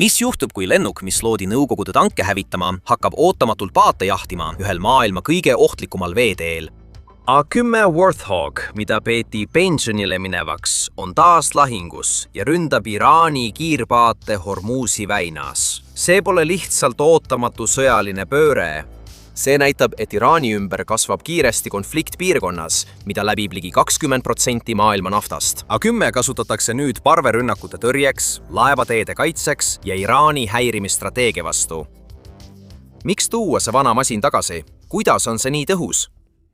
Mis juhtub, kui lennuk, mis loodi Nõukogude tanke hävitama, hakkab ootamatult paate jahtima ühel maailma kõige ohtlikumal veeteel? A10 Warthog, mida peeti pensionile minevaks, on taas lahingus ja ründab Iraani kiirpaate Hormuzi väinas. See pole lihtsalt ootamatu sõjaline pööre. See näitab, et Iraani ümber kasvab kiiresti konflikt piirkonnas, mida läbib ligi 20% maailma naftast. A10 kasutatakse nüüd parverünnakute tõrjeks, laevateede kaitseks ja Iraani häirimisstrateegia vastu. Miks tuua see vana masin tagasi? Kuidas on see nii tõhus?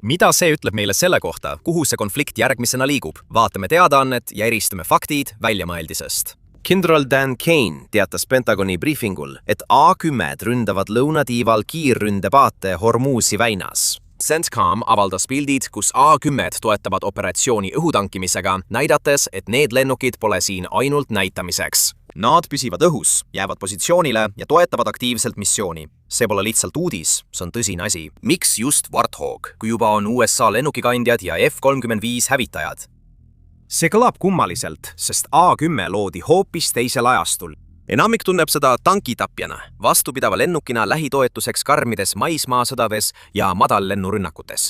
Mida see ütleb meile selle kohta, kuhu see konflikt järgmisena liigub? Vaatame teadaannet ja eristame faktid väljamõeldisest. Kindral Dan Kane teatas Pentagoni briefingul, et A10 ründavad lõunatiival kiirründepaate Hormuzi väinas. CENTCOM avaldas pildid, kus A10 toetavad operatsiooni õhutankimisega, näidates, et need lennukid pole siin ainult näitamiseks. Nad püsivad õhus, jäävad positsioonile ja toetavad aktiivselt missiooni. See pole lihtsalt uudis, see on tõsine asi. Miks just Warthog, kui juba on USA lennukikandjad ja F-35 hävitajad? See kõlab kummaliselt, sest A10 loodi hoopis teisel ajastul. Enamik tunneb seda tankitapjana, vastupidava lennukina lähitoetuseks karmides maismaasõdades ja madallennurünnakutes.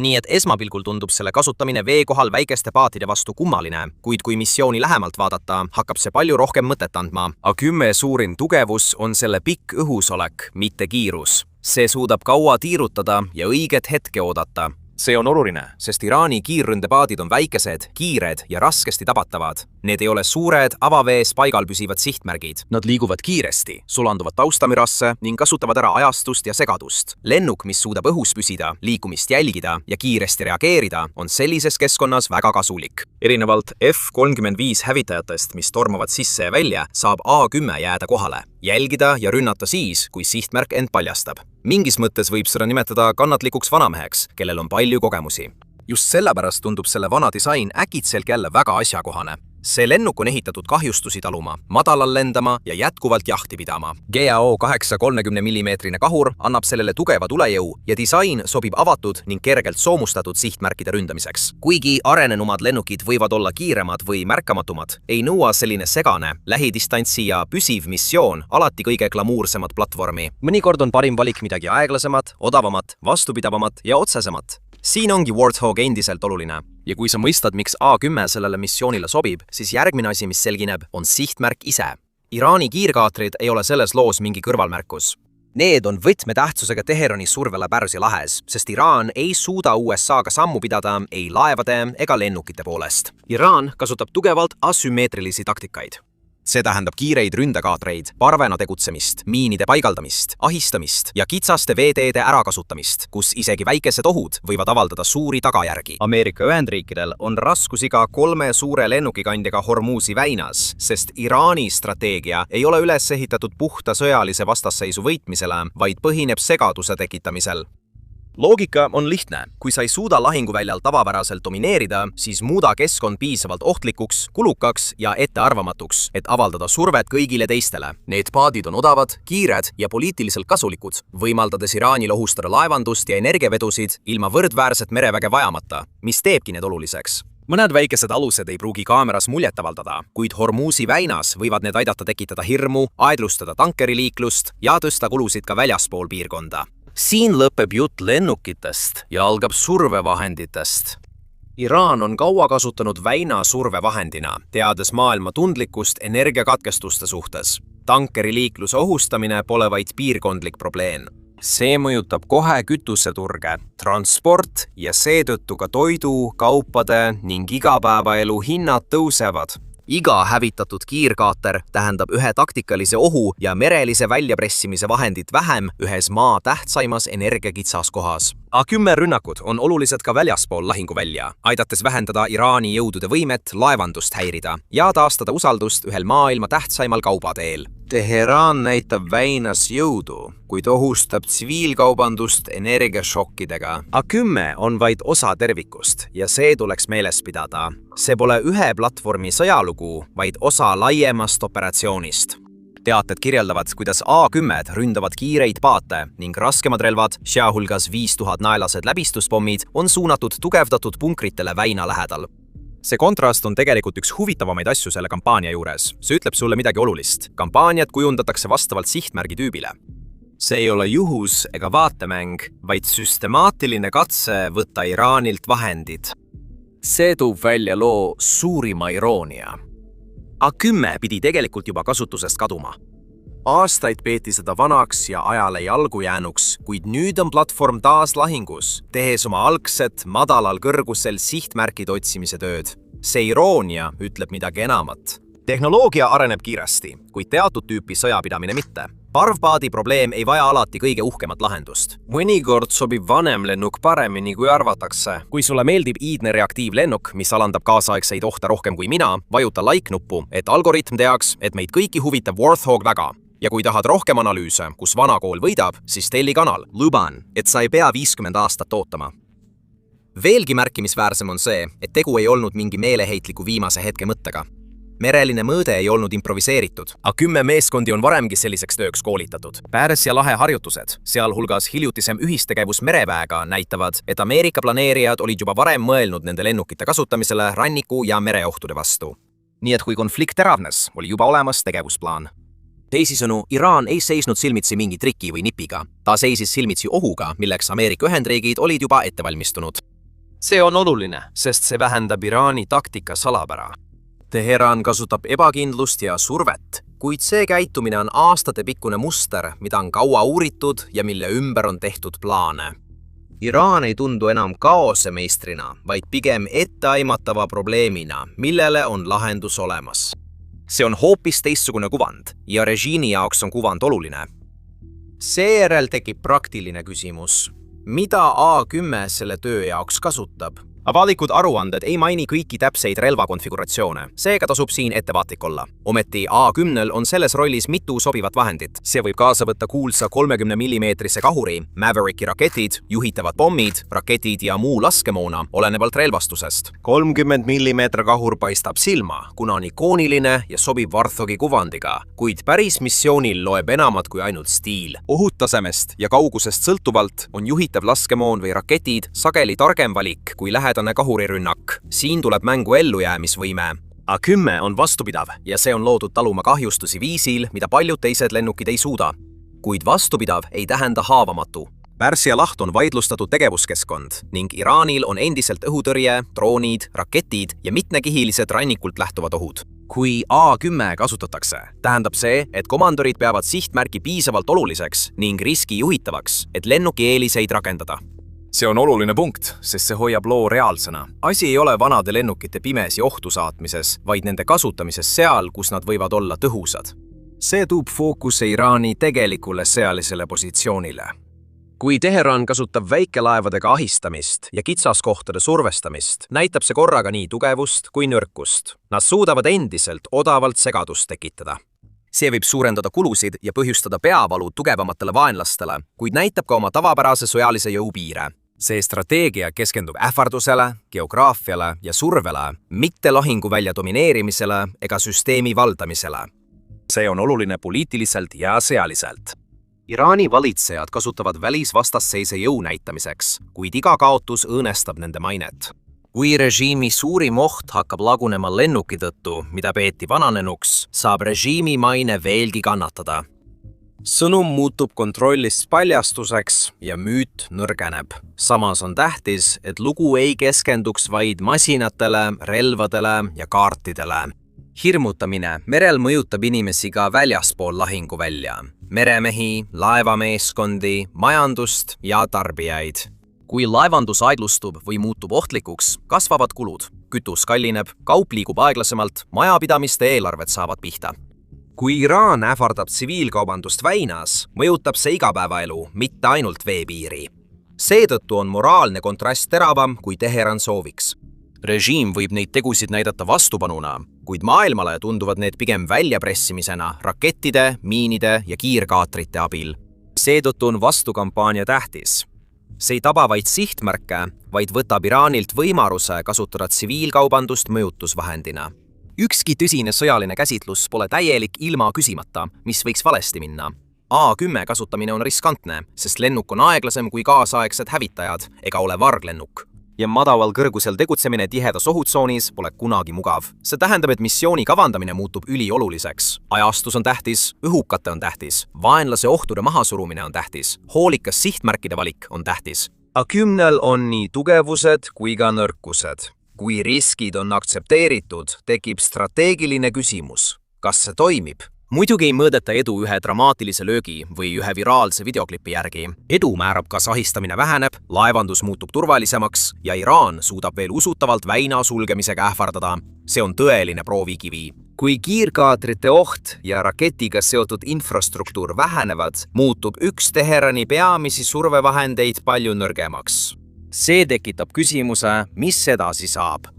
Nii et esmapilgul tundub selle kasutamine vee kohal väikeste paatide vastu kummaline, kuid kui missiooni lähemalt vaadata, hakkab see palju rohkem mõtet andma. A10 suurim tugevus on selle pikk õhusolek, mitte kiirus. See suudab kaua tiirutada ja õiget hetke oodata. See on oluline, sest Iraani kiirründepaadid on väikesed, kiired ja raskesti tabatavad. Need ei ole suured, avavees paigal püsivad sihtmärgid. Nad liiguvad kiiresti, sulanduvad taustamirasse ning kasutavad ära ajastust ja segadust. Lennuk, mis suudab õhus püsida, liikumist jälgida ja kiiresti reageerida, on sellises keskkonnas väga kasulik. Erinevalt F-35 hävitajatest, mis tormavad sisse ja välja, saab A10 jääda kohale, jälgida ja rünnata siis, kui sihtmärk end paljastab. Mingis mõttes võib seda nimetada kannatlikuks vanameheks, kellel on palju kogemusi. Just sellepärast tundub selle vana disain äkitselt jälle väga asjakohane. See lennuk on ehitatud kahjustusi taluma, madalal lendama ja jätkuvalt jahti pidama. GAO 830 mm kahur annab sellele tugeva tulejõu ja disain sobib avatud ning kergelt soomustatud sihtmärkide ründamiseks. Kuigi arenenumad lennukid võivad olla kiiremad või märkamatumad, ei nõua selline segane, lähidistantsi ja püsiv missioon alati kõige glamuursemat platvormi. Mõnikord on parim valik midagi aeglasemat, odavamat, vastupidavamat ja otsesemat. Siin ongi Warthog endiselt oluline. Ja kui sa mõistad, miks A10 sellele missioonile sobib, siis järgmine asi, mis selgineb, on sihtmärk ise. Iraani kiirkaatrid ei ole selles loos mingi kõrvalmärkus. Need on võtmetähtsusega Teherani survele Pärsia lahes, sest Iraan ei suuda USA-ga sammu pidada ei laevade ega lennukite poolest. Iraan kasutab tugevalt asümmeetrilisi taktikaid. See tähendab kiireid ründekaatreid, parvena tegutsemist, miinide paigaldamist, ahistamist ja kitsaste veeteede ärakasutamist, kus isegi väikesed ohud võivad avaldada suuri tagajärgi. Ameerika Ühendriikidel on raskusiga 3 suure lennukikandjaga Hormuzi väinas, sest Iraani strateegia ei ole üles ehitatud puhta sõjalise vastasseisu võitmisele, vaid põhineb segaduse tekitamisel. Loogika on lihtne. Kui sa ei suuda lahinguväljal tavapäraselt domineerida, siis muuda keskkond piisavalt ohtlikuks, kulukaks ja ettearvamatuks, et avaldada survet kõigile teistele. Need paadid on odavad, kiired ja poliitiliselt kasulikud, võimaldades Iraanil ohustada laevandust ja energiavedusid ilma võrdväärset mereväge vajamata, mis teebki need oluliseks. Mõned väikesed alused ei pruugi kaameras muljet avaldada, kuid Hormuzi väinas võivad need aidata tekitada hirmu, aeglustada tankeriliiklust ja tõsta kulusid ka väljaspool piirkonda. Siin lõpeb jutt lennukitest ja algab survevahenditest. Iraan on kaua kasutanud väina survevahendina, teades maailma tundlikkust energiakatkestuste suhtes. Tankeriliikluse ohustamine pole vaid piirkondlik probleem. See mõjutab kohe kütuseturge, transport ja seetõttu ka toidu, kaupade ning igapäevaelu hinnad tõusevad. Iga hävitatud kiirkaater tähendab ühe taktikalise ohu ja merelise väljapressimise vahendit vähem ühes maa tähtsaimas energiakitsas kohas. A10 rünnakud on olulised ka väljaspool lahinguvälja, aidates vähendada Iraani jõudude võimet laevandust häirida ja taastada usaldust ühel maailma tähtsaimal kaubateel. Teheran näitab väinas jõudu, kuid ohustab tsiviilkaubandust energiašokkidega. A10 on vaid osa tervikust ja see tuleks meeles pidada. See pole ühe platvormi sõjalugu, vaid osa laiemast operatsioonist. Teated kirjeldavad, kuidas A10 ründavad kiireid paate ning raskemad relvad, sealhulgas 5000 naelased läbistuspommid, on suunatud tugevdatud punkritele väina lähedal. See kontrast on tegelikult üks huvitavamaid asju selle kampaania juures. See ütleb sulle midagi olulist. Kampaaniat kujundatakse vastavalt sihtmärgi tüübile. See ei ole juhus ega vaatemäng, vaid süstemaatiline katse võtta Iraanilt vahendid. See tuub välja loo suurima iroonia. A10 pidi tegelikult juba kasutusest kaduma. Aastaid peeti seda vanaks ja ajale jalgu jäänuks, kuid nüüd on platvorm taas lahingus, tehes oma algset madalal kõrgusel sihtmärkide otsimise tööd. See iroonia ütleb midagi enamat. Tehnoloogia areneb kiiresti, kuid teatud tüüpi sõjapidamine mitte. Parvpaadi probleem ei vaja alati kõige uhkemat lahendust. Mõnikord sobib vanem lennuk paremini kui arvatakse. Kui sulle meeldib iidne reaktiivlennuk, mis alandab kaasaegseid ohte rohkem kui mina, vajuta like-nuppu, et algoritm teaks, et meid kõiki huvitab Warthog väga. Ja kui tahad rohkem analüüse, kus vana kool võidab, siis telli kanal. Luban, et sa ei pea 50 aastat ootama. Veelgi märkimisväärsem on see, et tegu ei olnud mingi meeleheitliku viimase hetke mõttega. Mereline mõõde ei olnud improviseeritud. A10 meeskondi on varemgi selliseks tööks koolitatud. Pärsia lahe harjutused, sealhulgas hiljutisem ühistegevus mereväega, näitavad, et Ameerika planeerijad olid juba varem mõelnud nende lennukite kasutamisele ranniku- ja mereohtude vastu. Nii et kui konflikt teravnes, oli juba olemas tegevusplaan. Teisisõnu, Iraan ei seisnud silmitsi mingi triki või nipiga. Ta seisis silmitsi ohuga, milleks Ameerika Ühendriigid olid juba ette valmistunud. See on oluline, sest see vähendab Iraani taktika salapära. Teheran kasutab ebakindlust ja survet, kuid see käitumine on aastatepikkune muster, mida on kaua uuritud ja mille ümber on tehtud plaane. Iraan ei tundu enam kaosemeistrina, vaid pigem etteaimatava probleemina, millele on lahendus olemas. See on hoopis teistsugune kuvand ja režiimi jaoks on kuvand oluline. Seejärel tekib praktiline küsimus. Mida A10 selle töö jaoks kasutab? Avalikud aruanded ei maini kõiki täpseid relvakonfiguratsioone, seega tasub siin ettevaatlik olla. Ometi A10-l on selles rollis mitu sobivat vahendit. See võib kaasa võtta kuulsa 30 mm kahuri, Mavericki raketid, juhitavad pommid, raketid ja muu laskemoona, olenevalt relvastusest. 30 mm kahur paistab silma, kuna on ikooniline ja sobib Warthogi kuvandiga, kuid päris missioonil loeb enamat kui ainult stiil. Ohutasemest ja kaugusest sõltuvalt on juhitav laskemoon või raketid sageli targem valik kui lähedane kahurirünnak. Siin tuleb mängu ellujäämisvõime. A10 on vastupidav ja see on loodud taluma kahjustusi viisil, mida paljud teised lennukid ei suuda. Kuid vastupidav ei tähenda haavamatu. Pärsia laht on vaidlustatud tegevuskeskkond ning Iraanil on endiselt õhutõrje, droonid, raketid ja mitmekihilised rannikult lähtuvad ohud. Kui A10 kasutatakse, tähendab see, et komandorid peavad sihtmärki piisavalt oluliseks ning riski juhitavaks, et lennuki eeliseid rakendada. See on oluline punkt, sest see hoiab loo reaalsena. Asi ei ole vanade lennukite pimesi ohtu saatmises, vaid nende kasutamises seal, kus nad võivad olla tõhusad. See tuub fookuse Iraani tegelikule sõjalisele positsioonile. Kui Teheran kasutab väikelaevadega ahistamist ja kitsaskohtade survestamist, näitab see korraga nii tugevust kui nõrkust. Nad suudavad endiselt odavalt segadust tekitada. See võib suurendada kulusid ja põhjustada peavalu tugevamatele vaenlastele, kuid näitab ka oma tavapärase sõjalise jõu piire. See strateegia keskendub ähvardusele, geograafiale ja survele, mitte lahinguvälja domineerimisele ega süsteemi valdamisele. See on oluline poliitiliselt ja sõjaliselt. Iraani valitsejad kasutavad välisvastasseise jõu näitamiseks, kuid iga kaotus õõnestab nende mainet. Kui režiimi suurim oht hakkab lagunema lennuki tõttu, mida peeti vananenuks, saab režiimi maine veelgi kannatada. Sõnum muutub kontrollist paljastuseks ja müüt nõrgeneb. Samas on tähtis, et lugu ei keskenduks vaid masinatele, relvadele ja kaartidele. Hirmutamine merel mõjutab inimesi ka väljaspool lahinguvälja. Meremehi, laevameeskondi, majandust ja tarbijaid. Kui laevandus aeglustub või muutub ohtlikuks, kasvavad kulud. Kütus kallineb, kaup liigub aeglasemalt, majapidamiste eelarved saavad pihta. Kui Iraan ähvardab tsiviilkaubandust väinas, mõjutab see igapäevaelu, mitte ainult veepiiri. Seetõttu on moraalne kontrast teravam, kui Teheran sooviks. Režiim võib neid tegusid näidata vastupanuna, kuid maailmale tunduvad need pigem väljapressimisena rakettide, miinide ja kiirkaatrite abil. Seetõttu on vastukampaania tähtis. See ei taba vaid sihtmärke, vaid võtab Iraanilt võimaluse kasutada tsiviilkaubandust mõjutusvahendina. Ükski tõsine sõjaline käsitlus pole täielik ilma küsimata, mis võiks valesti minna. A10 kasutamine on riskantne, sest lennuk on aeglasem kui kaasaegsed hävitajad ega ole varglennuk. ja madalal kõrgusel tegutsemine tihedas ohutsoonis pole kunagi mugav. See tähendab, et missiooni kavandamine muutub ülioluliseks. Ajastus on tähtis, õhukate on tähtis, vaenlase ohtude mahasurumine on tähtis, hoolikas sihtmärkide valik on tähtis. A10 on nii tugevused kui ka nõrkused. Kui riskid on aktsepteeritud, tekib strateegiline küsimus. Kas see toimib? Muidugi ei mõõdeta edu ühe dramaatilise löögi või ühe viraalse videoklipi järgi. Edu määrab, kas ahistamine väheneb, laevandus muutub turvalisemaks ja Iraan suudab veel usutavalt väina sulgemisega ähvardada. See on tõeline proovikivi. Kui kiirkaatrite oht ja raketiga seotud infrastruktuur vähenevad, muutub üks Teherani peamisi survevahendeid palju nõrgemaks. See tekitab küsimuse, mis edasi saab.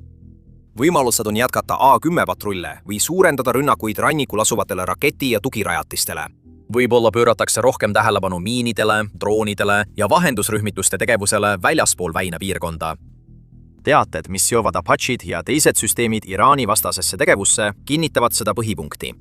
Võimalused on jätkata A10 patrulle või suurendada rünnakuid rannikul asuvatele raketi- ja tugirajatistele. Võib-olla pööratakse rohkem tähelepanu miinidele, droonidele ja vahendusrühmituste tegevusele väljaspool väinapiirkonda. Teated, mis seovad Apachid ja teised süsteemid Iraani vastasesse tegevusse, kinnitavad seda põhipunkti.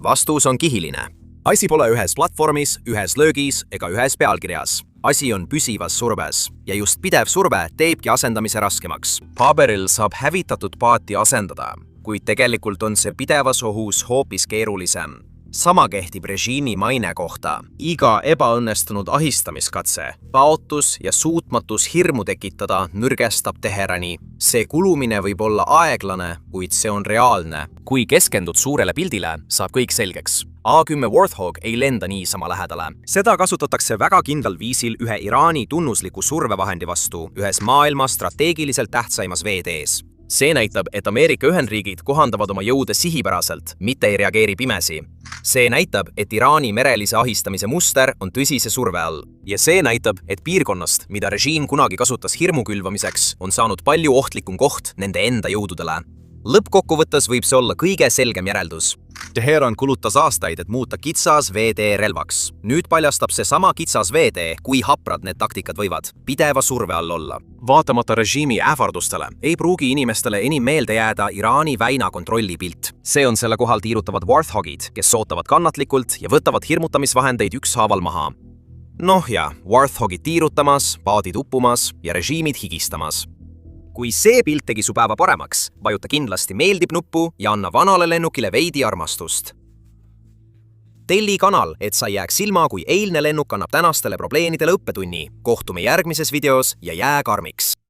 Vastus on kihiline. Asi pole ühes platvormis, ühes löögis ega ühes pealkirjas. Asi on püsivas surves ja just pidev surve teebki asendamise raskemaks. Paberil saab hävitatud paati asendada, kuid tegelikult on see pidevas ohus hoopis keerulisem. Sama kehtib režiimi maine kohta. Iga ebaõnnestunud ahistamiskatse, paotus ja suutmatus hirmu tekitada nõrgestab Teherani. See kulumine võib olla aeglane, kuid see on reaalne. Kui keskendud suurele pildile, saab kõik selgeks. A10 Warthog ei lenda niisama lähedale. Seda kasutatakse väga kindlal viisil ühe Iraani tunnusliku survevahendi vastu, ühes maailma strateegiliselt tähtsaimas veetees. See näitab, et Ameerika Ühendriigid kohandavad oma jõude sihipäraselt, mitte ei reageeri pimesi. See näitab, et Iraani merelise ahistamise muster on tõsise surve all. Ja see näitab, et piirkonnast, mida režiim kunagi kasutas hirmu külvamiseks, on saanud palju ohtlikum koht nende enda jõududele. Lõppkokkuvõttes võib see olla kõige selgem järeldus. Teheran kulutas aastaid, et muuta kitsas veetee relvaks. Nüüd paljastab see sama kitsas veetee, kui haprad need taktikad võivad pideva surve all olla. Vaatamata režiimi ähvardustele ei pruugi inimestele enim meelde jääda Iraani väina kontrollipilt. See on selle kohal tiirutavad Warthogid, kes ootavad kannatlikult ja võtavad hirmutamisvahendeid ükshaaval maha. Noh ja, Warthogid tiirutamas, paadid uppumas ja režiimid higistamas. Kui see pilt tegi su päeva paremaks, vajuta kindlasti meeldib nuppu ja anna vanale lennukile veidi armastust. Telli kanal, et sa ei jääks silma, kui eilne lennuk annab tänastele probleemidele õppetunni. Kohtume järgmises videos ja jää karmiks!